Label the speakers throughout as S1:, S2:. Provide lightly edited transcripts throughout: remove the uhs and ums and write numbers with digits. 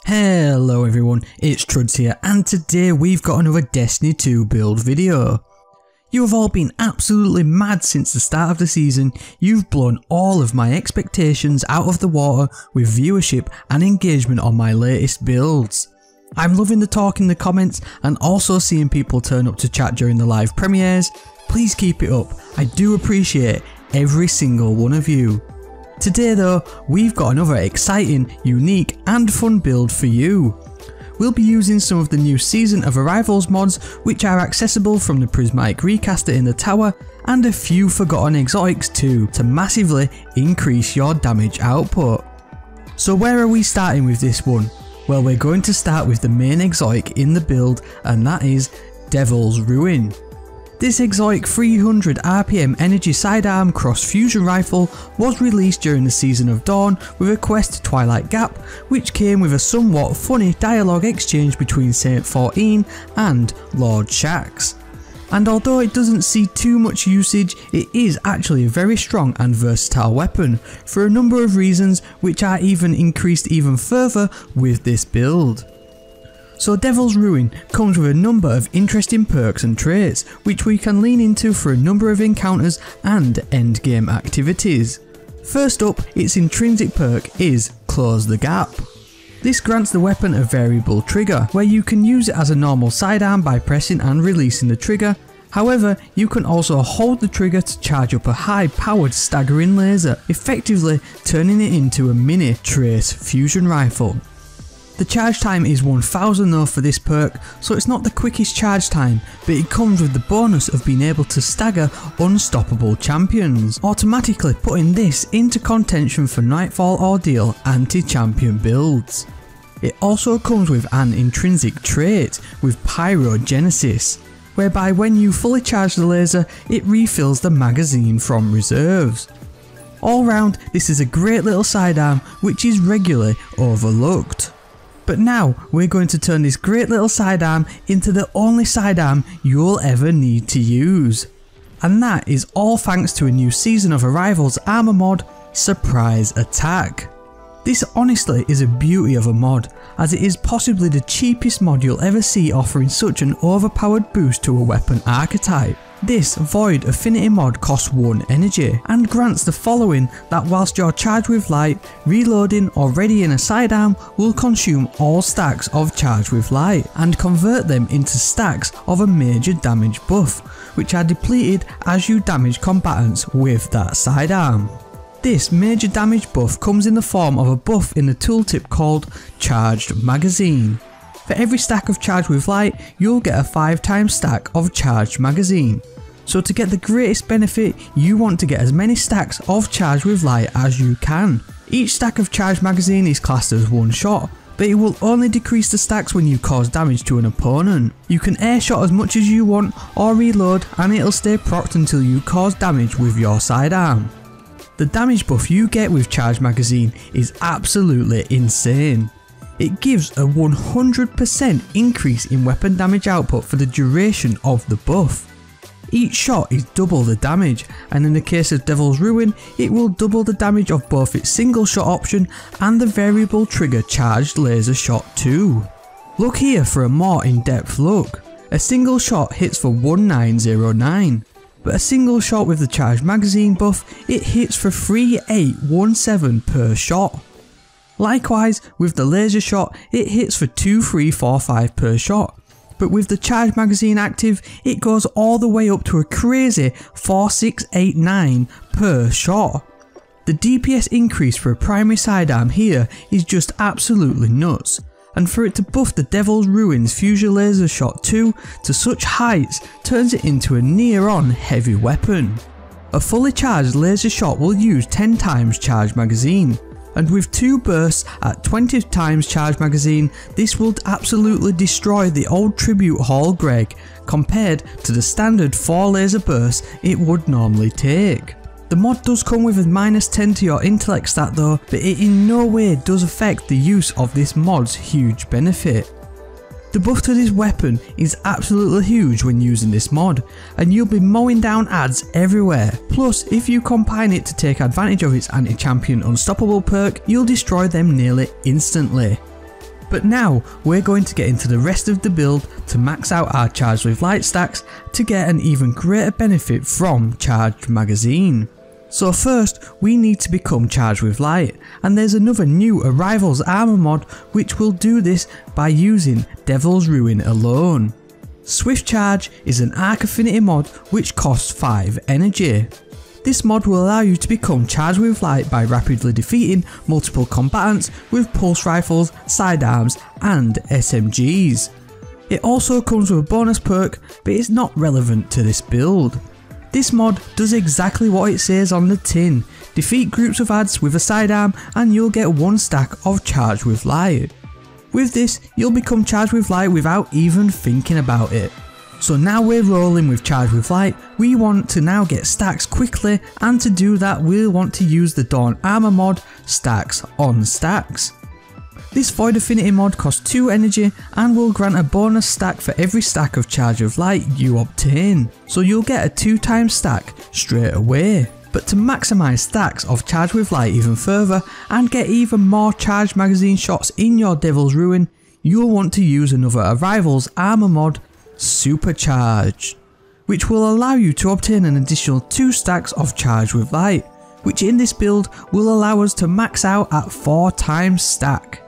S1: Hello everyone, it's Truds here, and today we've got another Destiny 2 build video. You have all been absolutely mad since the start of the season. You've blown all of my expectations out of the water with viewership and engagement on my latest builds. I'm loving the talk in the comments and also seeing people turn up to chat during the live premieres. Please keep it up, I do appreciate every single one of you. Today though, we've got another exciting, unique and fun build for you. We'll be using some of the new Season of Arrivals mods which are accessible from the Prismatic Recaster in the tower, and a few forgotten exotics too, to massively increase your damage output. So where are we starting with this one? Well, we're going to start with the main exotic in the build, and that is Devil's Ruin. This exotic 300 RPM energy sidearm cross fusion rifle was released during the Season of Dawn with a quest to Twilight Gap, which came with a somewhat funny dialogue exchange between Saint 14 and Lord Shaxx. And although it doesn't see too much usage, it is actually a very strong and versatile weapon for a number of reasons, which are even increased even further with this build. So Devil's Ruin comes with a number of interesting perks and traits which we can lean into for a number of encounters and endgame activities. First up, its intrinsic perk is Close the Gap. This grants the weapon a variable trigger, where you can use it as a normal sidearm by pressing and releasing the trigger. However, you can also hold the trigger to charge up a high powered staggering laser, effectively turning it into a mini trace fusion rifle. The charge time is 1000 though for this perk, so it's not the quickest charge time, but it comes with the bonus of being able to stagger unstoppable champions, automatically putting this into contention for Nightfall Ordeal anti-champion builds. It also comes with an intrinsic trait with Pyrogenesis, whereby when you fully charge the laser, it refills the magazine from reserves. All round, this is a great little sidearm which is regularly overlooked. But now we're going to turn this great little sidearm into the only sidearm you'll ever need to use. And that is all thanks to a new Season of Arrivals armor mod, Surprise Attack. This honestly is a beauty of a mod, as it is possibly the cheapest mod you'll ever see offering such an overpowered boost to a weapon archetype. This Void Affinity mod costs 1 energy and grants the following: that whilst you're charged with light, reloading or readying a sidearm will consume all stacks of charged with light and convert them into stacks of a major damage buff, which are depleted as you damage combatants with that sidearm. This major damage buff comes in the form of a buff in the tooltip called Charged Magazine. For every stack of charged with light, you'll get a 5x stack of charged magazine. So to get the greatest benefit, you want to get as many stacks of charged with light as you can. Each stack of charged magazine is classed as one shot, but it will only decrease the stacks when you cause damage to an opponent. You can air shot as much as you want or reload, and it'll stay procced until you cause damage with your sidearm. The damage buff you get with charged magazine is absolutely insane. It gives a 100% increase in weapon damage output for the duration of the buff. Each shot is double the damage, and in the case of Devil's Ruin, it will double the damage of both its single shot option and the variable trigger charged laser shot too. Look here for a more in-depth look. A single shot hits for 1909, but a single shot with the charged magazine buff, it hits for 3817 per shot. Likewise, with the laser shot, it hits for 2345 per shot, but with the charged magazine active, it goes all the way up to a crazy 4689 per shot. The DPS increase for a primary sidearm here is just absolutely nuts, and for it to buff the Devil's Ruin's fusion laser shot too to such heights turns it into a near-on heavy weapon. A fully charged laser shot will use 10 times charged magazine, and with 2 bursts at 20 times charged magazine, this will absolutely destroy the old tribute Hall Greg compared to the standard 4 laser bursts it would normally take. The mod does come with a -10 to your intellect stat though, but it in no way does affect the use of this mod's huge benefit. The buff to this weapon is absolutely huge when using this mod, and you'll be mowing down ads everywhere. Plus, if you combine it to take advantage of its anti-champion unstoppable perk, you'll destroy them nearly instantly. But now we're going to get into the rest of the build to max out our Charged with Light stacks to get an even greater benefit from Charged Magazine. So first we need to become Charged with Light, and there's another new Arrivals Armour mod which will do this by using Devil's Ruin alone. Swift Charge is an arc affinity mod which costs 5 energy. This mod will allow you to become Charged with Light by rapidly defeating multiple combatants with pulse rifles, sidearms and SMGs. It also comes with a bonus perk, but it's not relevant to this build. This mod does exactly what it says on the tin: defeat groups of adds with a sidearm and you'll get 1 stack of Charged with Light. With this you'll become Charged with Light without even thinking about it. So now we're rolling with Charged with Light, we want to now get stacks quickly, and to do that we'll want to use the Dawn Armour mod, Stacks on Stacks. This Void Affinity mod costs 2 energy and will grant a bonus stack for every stack of Charged with Light you obtain, so you'll get a 2 times stack straight away. But to maximise stacks of Charged with Light even further and get even more Charged Magazine shots in your Devil's Ruin, you'll want to use another Arrivals Armour mod, Supercharged, which will allow you to obtain an additional 2 stacks of Charged with Light, which in this build will allow us to max out at 4 times stack.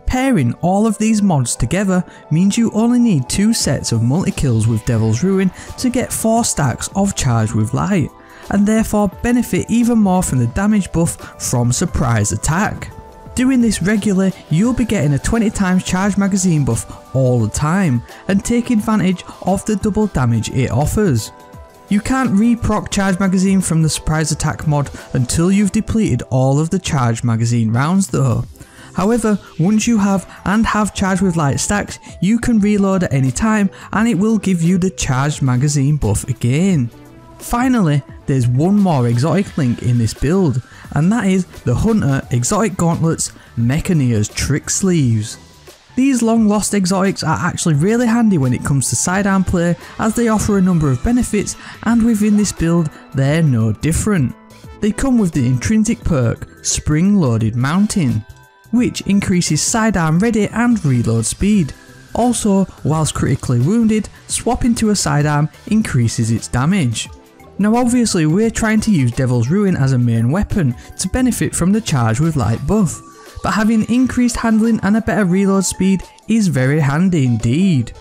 S1: Pairing all of these mods together means you only need 2 sets of multi-kills with Devil's Ruin to get 4 stacks of Charged with Light, and therefore benefit even more from the damage buff from Surprise Attack. Doing this regularly, you'll be getting a 20 times Charged Magazine buff all the time and take advantage of the double damage it offers. You can't re-proc Charged Magazine from the Surprise Attack mod until you've depleted all of the Charged Magazine rounds though. However, once you have Charged with Light stacks, you can reload at any time and it will give you the Charged Magazine buff again. Finally, there's one more exotic link in this build, and that is the Hunter Exotic Gauntlets Mechaneers Tricksleeves. These long lost exotics are actually really handy when it comes to sidearm play, as they offer a number of benefits, and within this build they're no different. They come with the intrinsic perk Spring Loaded Mounting, which increases sidearm ready and reload speed. Also, whilst critically wounded, swapping to a sidearm increases its damage. Now obviously we're trying to use Devil's Ruin as a main weapon to benefit from the Charged with Light buff, but having increased handling and a better reload speed is very handy indeed.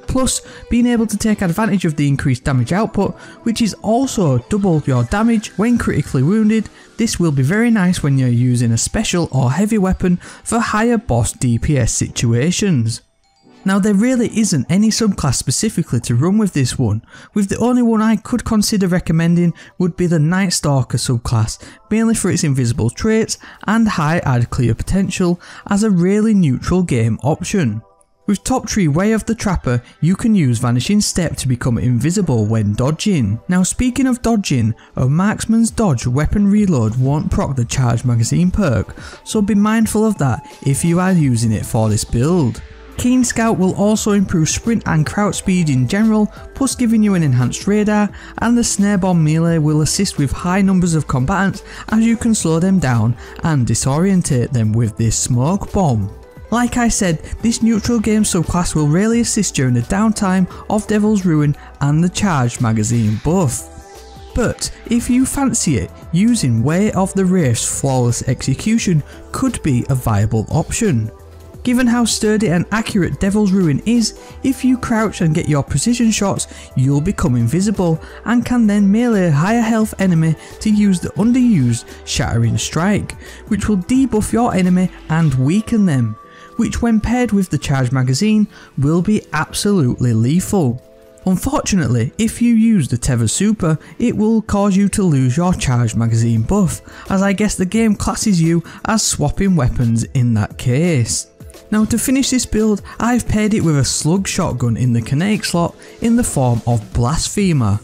S1: Plus, being able to take advantage of the increased damage output, which is also double your damage when critically wounded, this will be very nice when you're using a special or heavy weapon for higher boss DPS situations. Now there really isn't any subclass specifically to run with this one, with the only one I could consider recommending would be the Night Stalker subclass, mainly for its invisible traits and high add clear potential as a really neutral game option. With Top Tree Way of the Trapper, you can use Vanishing Step to become invisible when dodging. Now speaking of dodging, a marksman's dodge weapon reload won't proc the Charged Magazine perk, so be mindful of that if you are using it for this build. Keen Scout will also improve sprint and crouch speed in general, plus giving you an enhanced radar, and the Snare Bomb melee will assist with high numbers of combatants as you can slow them down and disorientate them with this smoke bomb. Like I said, this neutral game subclass will really assist during the downtime of Devil's Ruin and the Charged Magazine buff. But if you fancy it, using Way of the Raif's Flawless Execution could be a viable option. Given how sturdy and accurate Devil's Ruin is, if you crouch and get your precision shots, you'll become invisible and can then melee a higher health enemy to use the underused Shattering Strike, which will debuff your enemy and weaken them, which when paired with the Charged Magazine will be absolutely lethal. Unfortunately, if you use the Tether Super, it will cause you to lose your Charged Magazine buff, as I guess the game classes you as swapping weapons in that case. Now to finish this build, I've paired it with a slug shotgun in the kinetic slot in the form of Blasphemer.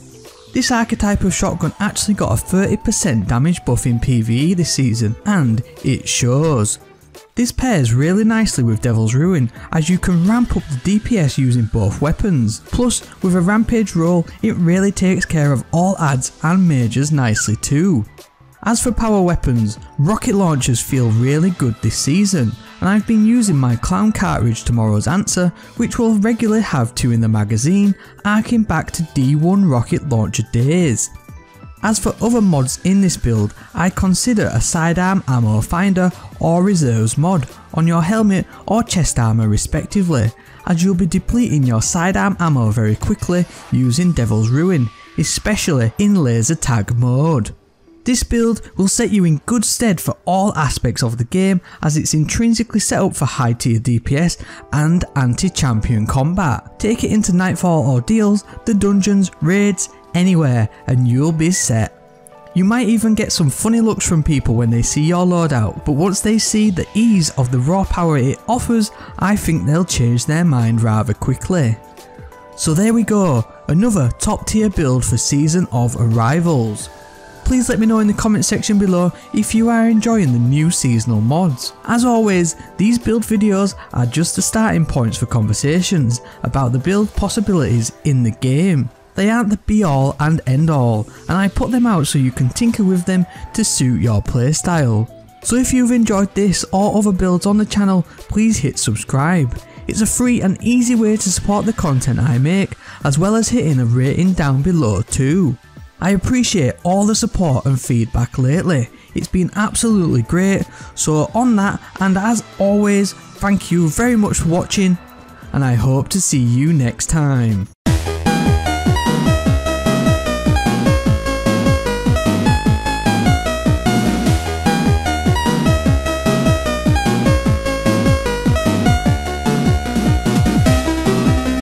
S1: This archetype of shotgun actually got a 30% damage buff in PvE this season, and it shows. This pairs really nicely with Devil's Ruin, as you can ramp up the DPS using both weapons. Plus, with a rampage roll, it really takes care of all adds and mages nicely too. As for power weapons, rocket launchers feel really good this season, and I've been using my clown cartridge Tomorrow's Answer, which will regularly have 2 in the magazine, arcing back to D1 rocket launcher days. As for other mods in this build, I consider a sidearm ammo finder or reserves mod on your helmet or chest armour respectively, as you'll be depleting your sidearm ammo very quickly using Devil's Ruin, especially in laser tag mode. This build will set you in good stead for all aspects of the game, as it's intrinsically set up for high tier DPS and anti-champion combat. Take it into Nightfall Ordeals, the dungeons, raids, anywhere, and you'll be set. You might even get some funny looks from people when they see your loadout, but once they see the ease of the raw power it offers, I think they'll change their mind rather quickly. So there we go, another top tier build for Season of Arrivals. Please let me know in the comment section below if you are enjoying the new seasonal mods. As always, these build videos are just the starting points for conversations about the build possibilities in the game. They aren't the be all and end all, and I put them out so you can tinker with them to suit your playstyle. So if you've enjoyed this or other builds on the channel, please hit subscribe. It's a free and easy way to support the content I make, as well as hitting a rating down below too. I appreciate all the support and feedback lately, it's been absolutely great, so on that, and as always, thank you very much for watching, and I hope to see you next time.